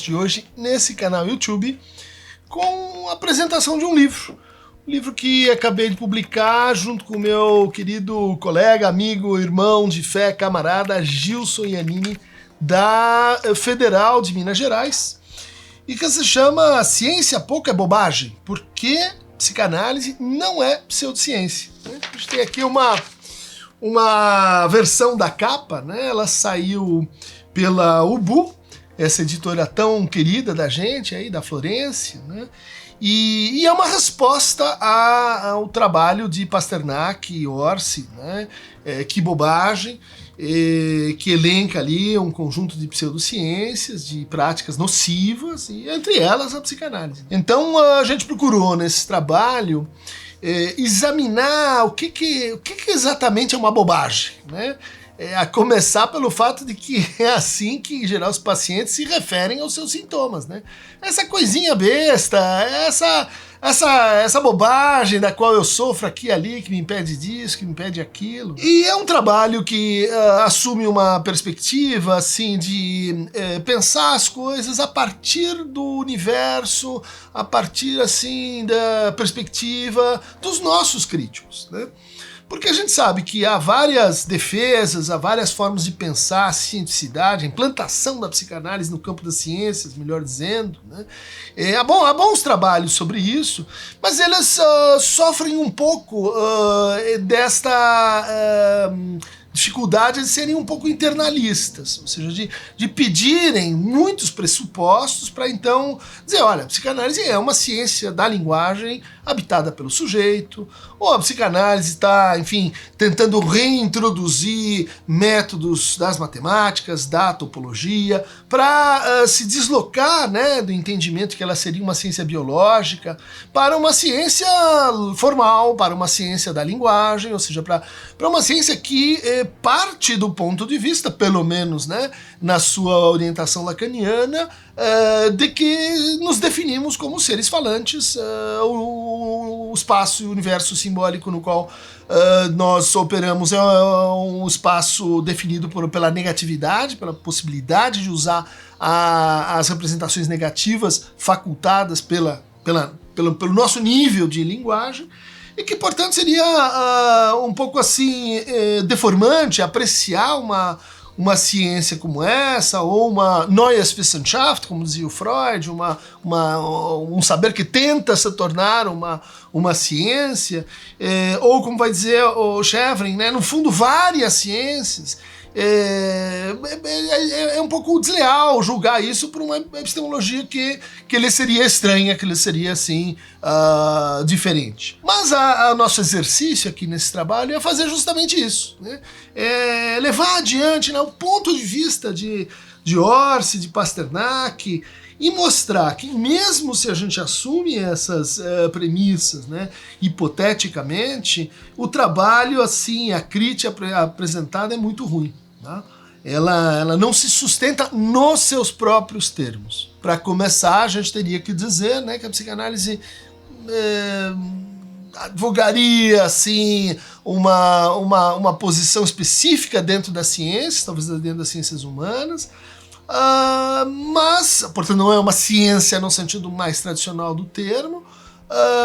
de hoje nesse canal YouTube com a apresentação de um livro. Um livro que acabei de publicar junto com o meu querido colega, amigo, irmão de fé, camarada Gilson Iannini, da Federal de Minas Gerais, e que se chama Ciência Pouco é Bobagem, porque psicanálise não é pseudociência. A gente tem aqui uma versão da capa, né? Ela saiu pela Ubu, essa editora tão querida da gente aí, da Florence, né? E é uma resposta ao trabalho de Pasternak e Orsi, né? Que bobagem, que elenca ali um conjunto de pseudociências, de práticas nocivas, e entre elas a psicanálise. Então a gente procurou nesse trabalho examinar o que exatamente é uma bobagem, né? A começar pelo fato de que é assim que, em geral, os pacientes se referem aos seus sintomas, né? Essa coisinha besta, essa bobagem da qual eu sofro aqui e ali, que me impede disso, que me impede aquilo. E é um trabalho que assume uma perspectiva, assim, de pensar as coisas a partir do universo, a partir, assim, da perspectiva dos nossos críticos, né? Porque a gente sabe que há várias defesas, há várias formas de pensar a cientificidade, a implantação da psicanálise no campo das ciências, melhor dizendo, né? Há bons trabalhos sobre isso, mas eles sofrem um pouco desta dificuldade de serem um pouco internalistas, ou seja, de pedirem muitos pressupostos para então dizer, olha, a psicanálise é uma ciência da linguagem habitada pelo sujeito, ou a psicanálise está, enfim, tentando reintroduzir métodos das matemáticas, da topologia, para se deslocar, né, do entendimento que ela seria uma ciência biológica para uma ciência formal, para uma ciência da linguagem, ou seja, para uma ciência que parte do ponto de vista, pelo menos, né, na sua orientação lacaniana, de que nos definimos como seres falantes, o espaço e o universo simbólico no qual nós operamos é um espaço definido pela negatividade, pela possibilidade de usar as representações negativas facultadas pelo nosso nível de linguagem, e que, portanto, seria um pouco assim deformante apreciar uma ciência como essa, ou uma Neues Wissenschaft, como dizia o Freud, um saber que tenta se tornar uma ciência, ou como vai dizer o Chevrin, né, no fundo várias ciências. É um pouco desleal julgar isso por uma epistemologia que lhe seria estranha, que lhe seria assim diferente. Mas o nosso exercício aqui nesse trabalho é fazer justamente isso, né? Levar adiante, né, o ponto de vista de Orsi, de Pasternak, e mostrar que mesmo se a gente assume essas premissas, né, hipoteticamente, o trabalho, assim, a crítica apresentada é muito ruim. Tá? Ela não se sustenta nos seus próprios termos. Para começar, a gente teria que dizer, né, que a psicanálise advogaria assim, uma posição específica dentro das ciências, talvez dentro das ciências humanas, mas, portanto, não é uma ciência no sentido mais tradicional do termo,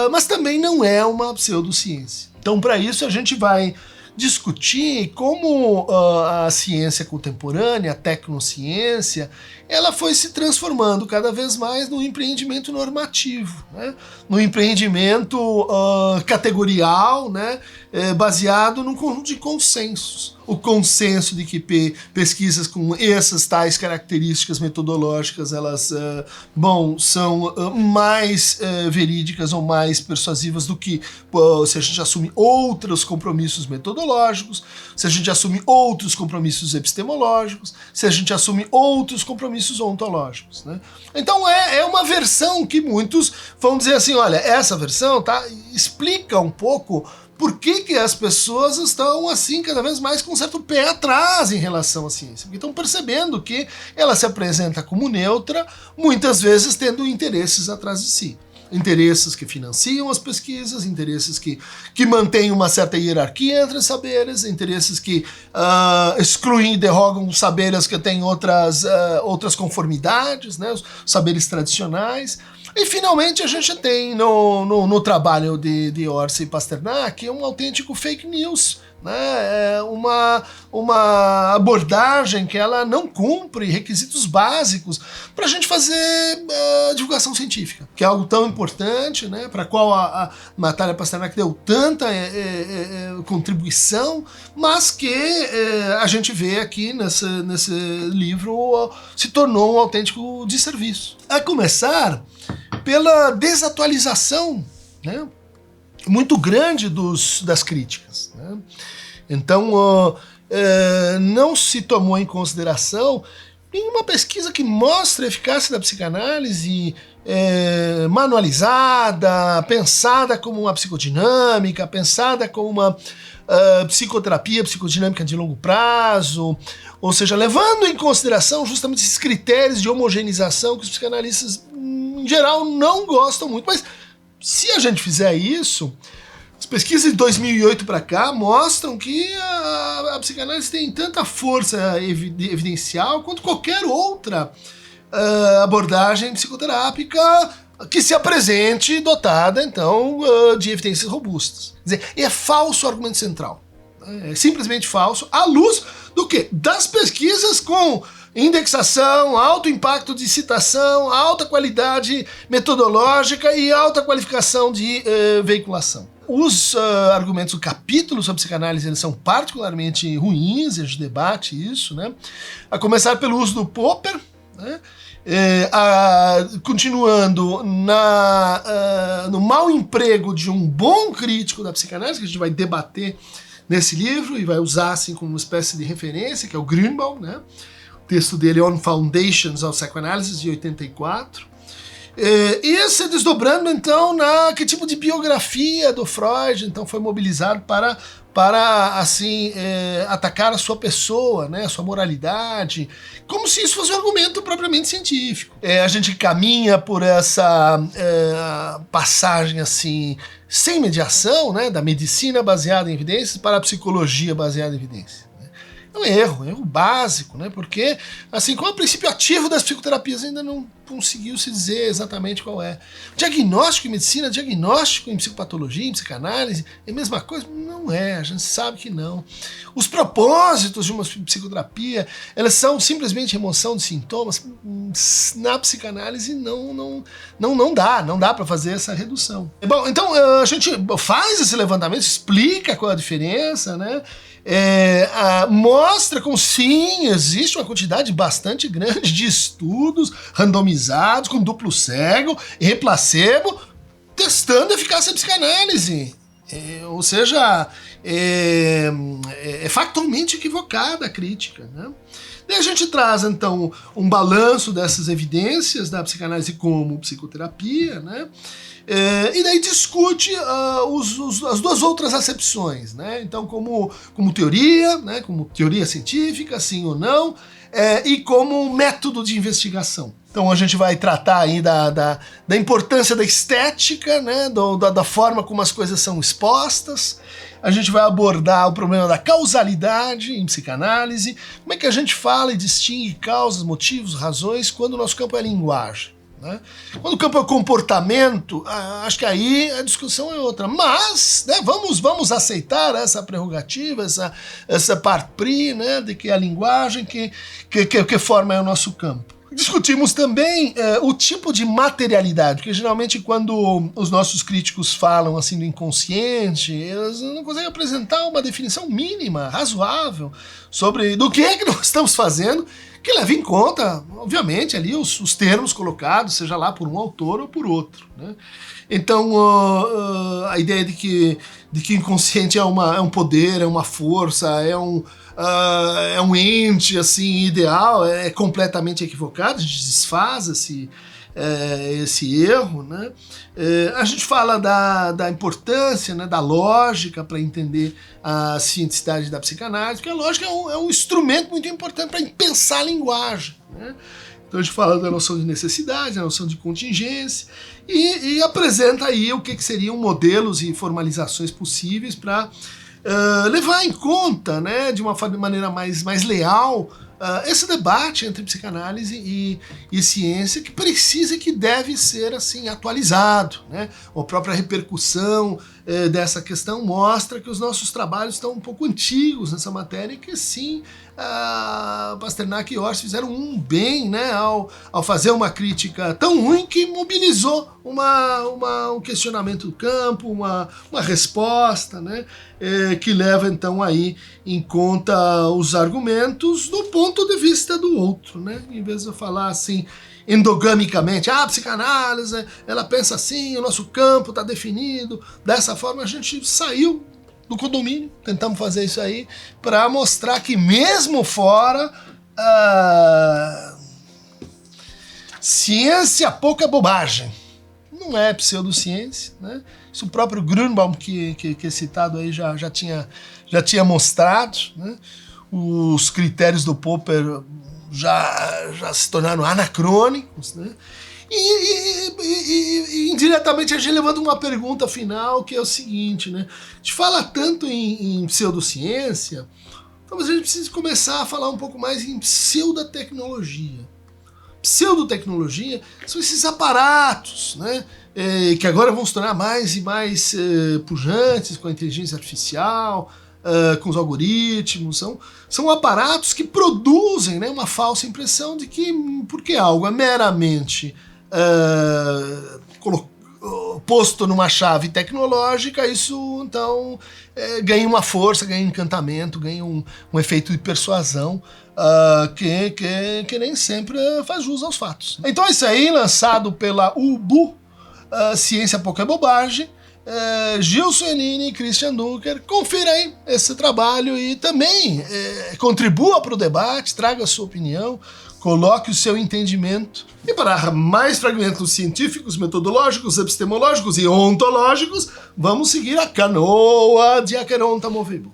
mas também não é uma pseudociência. Então, para isso, a gente vai discutir como a ciência contemporânea, a tecnociência, ela foi se transformando cada vez mais num empreendimento normativo, né? Num empreendimento categorial, né? Baseado num conjunto de consensos. O consenso de que pesquisas com essas tais características metodológicas, elas são mais verídicas ou mais persuasivas do que se a gente assume outros compromissos metodológicos, se a gente assume outros compromissos epistemológicos, se a gente assume outros compromissos ontológicos, né? Então é uma versão que muitos vão dizer assim, olha, essa versão explica um pouco por que as pessoas estão assim cada vez mais com um certo pé atrás em relação à ciência, porque estão percebendo que ela se apresenta como neutra, muitas vezes tendo interesses atrás de si. interesses que financiam as pesquisas, interesses que mantêm uma certa hierarquia entre os saberes, interesses que excluem e derrogam saberes que têm outras conformidades, né, os saberes tradicionais. E finalmente a gente tem no trabalho de Orsi e Pasternak um autêntico fake news, né? Uma abordagem que ela não cumpre requisitos básicos para a gente fazer divulgação científica, que é algo tão importante, né? Para qual a Natalia Pasternak deu tanta contribuição, mas que a gente vê aqui nesse livro se tornou um autêntico desserviço. A começar pela desatualização, né, muito grande das críticas, né? Então, não se tomou em consideração nenhuma pesquisa que mostre a eficácia da psicanálise manualizada, pensada como uma psicodinâmica, pensada como uma psicoterapia psicodinâmica de longo prazo, ou seja, levando em consideração justamente esses critérios de homogeneização que os psicanalistas, em geral, não gostam muito. Mas se a gente fizer isso, as pesquisas de 2008 para cá mostram que a psicanálise tem tanta força evidencial quanto qualquer outra abordagem psicoterápica que se apresente dotada, então, de evidências robustas. Quer dizer, é falso o argumento central. É simplesmente falso, à luz do quê? Das pesquisas com indexação, alto impacto de citação, alta qualidade metodológica e alta qualificação de veiculação. Os argumentos do capítulo sobre psicanálise eles são particularmente ruins, a gente debate isso, né? A começar pelo uso do Popper, né? Continuando no mau emprego de um bom crítico da psicanálise, que a gente vai debater nesse livro e vai usar assim como uma espécie de referência, que é o Grünbaum, né? O texto dele On Foundations of Psychoanalysis, de 84. E esse desdobrando, então, que tipo de biografia do Freud então foi mobilizado para assim, atacar a sua pessoa, né, a sua moralidade, como se isso fosse um argumento propriamente científico. A gente caminha por essa passagem assim, sem mediação, né, da medicina baseada em evidências para a psicologia baseada em evidências. É um erro básico, né? Porque, assim, como o princípio ativo das psicoterapias ainda não conseguiu se dizer exatamente qual é. Diagnóstico em medicina, diagnóstico em psicopatologia, em psicanálise, é a mesma coisa? Não é, a gente sabe que não. Os propósitos de uma psicoterapia, elas são simplesmente remoção de sintomas. Na psicanálise não dá para fazer essa redução. Bom, então a gente faz esse levantamento, explica qual é a diferença, né? Mostra como sim, existe uma quantidade bastante grande de estudos randomizados com duplo cego e placebo testando a eficácia da psicanálise. Ou seja, é factualmente equivocada a crítica, né? Daí a gente traz então um balanço dessas evidências da psicanálise como psicoterapia, né? E daí discute as duas outras acepções, né? Então, como teoria, né? Como teoria científica, sim ou não, e como método de investigação. Então a gente vai tratar aí da importância da estética, né? Da forma como as coisas são expostas. A gente vai abordar o problema da causalidade em psicanálise, como é que a gente fala e distingue causas, motivos, razões, quando o nosso campo é a linguagem. Né? Quando o campo é o comportamento, acho que aí a discussão é outra. Mas, né, vamos aceitar essa prerrogativa, essa part pris, né, de que é a linguagem que forma o nosso campo. Discutimos também o tipo de materialidade, porque geralmente quando os nossos críticos falam assim do inconsciente, eles não conseguem apresentar uma definição mínima, razoável, sobre do que é que nós estamos fazendo, que leva em conta, obviamente, ali os termos colocados, seja lá por um autor ou por outro, né? Então, a ideia de que o inconsciente é um poder, é uma força, é um ente assim, ideal, é completamente equivocado, a gente desfaz esse erro, né? A gente fala da importância, né, da lógica para entender a cientificidade da psicanálise, porque a lógica é um instrumento muito importante para pensar a linguagem, né? Então a gente fala da noção de necessidade, da noção de contingência, e apresenta aí o que seriam modelos e formalizações possíveis para levar em conta, né, de uma maneira mais leal, esse debate entre psicanálise e ciência, que precisa e que deve ser assim atualizado, né? A própria repercussão dessa questão mostra que os nossos trabalhos estão um pouco antigos nessa matéria, e que sim, Pasternak e Ors fizeram um bem, né, ao fazer uma crítica tão ruim que mobilizou um questionamento do campo, uma resposta, né, que leva então aí em conta os argumentos do ponto de vista do outro, né? Em vez de eu falar assim endogamicamente, a psicanálise, ela pensa assim, o nosso campo está definido, dessa forma a gente saiu do condomínio, tentamos fazer isso aí para mostrar que mesmo fora, ciência pouca bobagem. Não é pseudociência, né? Isso o próprio Grünbaum, que é citado aí, já tinha mostrado, né? Os critérios do Popper já se tornaram anacrônicos, né? E indiretamente a gente levanta uma pergunta final, que é o seguinte, né? A gente fala tanto em pseudociência, talvez a gente precise começar a falar um pouco mais em pseudotecnologia. Pseudotecnologia são esses aparatos, né, que agora vão se tornar mais e mais pujantes com a inteligência artificial, com os algoritmos. São aparatos que produzem, né, uma falsa impressão de que, porque algo é meramente posto numa chave tecnológica, isso então ganha uma força, ganha um encantamento, ganha um efeito de persuasão que nem sempre faz jus aos fatos. Então é isso aí, lançado pela UBU, Ciência Pouca Bobagem, Gilson Enini e Christian Dunker. Confira aí esse trabalho e também contribua para o debate, traga a sua opinião, coloque o seu entendimento. E para mais fragmentos científicos, metodológicos, epistemológicos e ontológicos, vamos seguir a canoa de Aqueronta Movebo.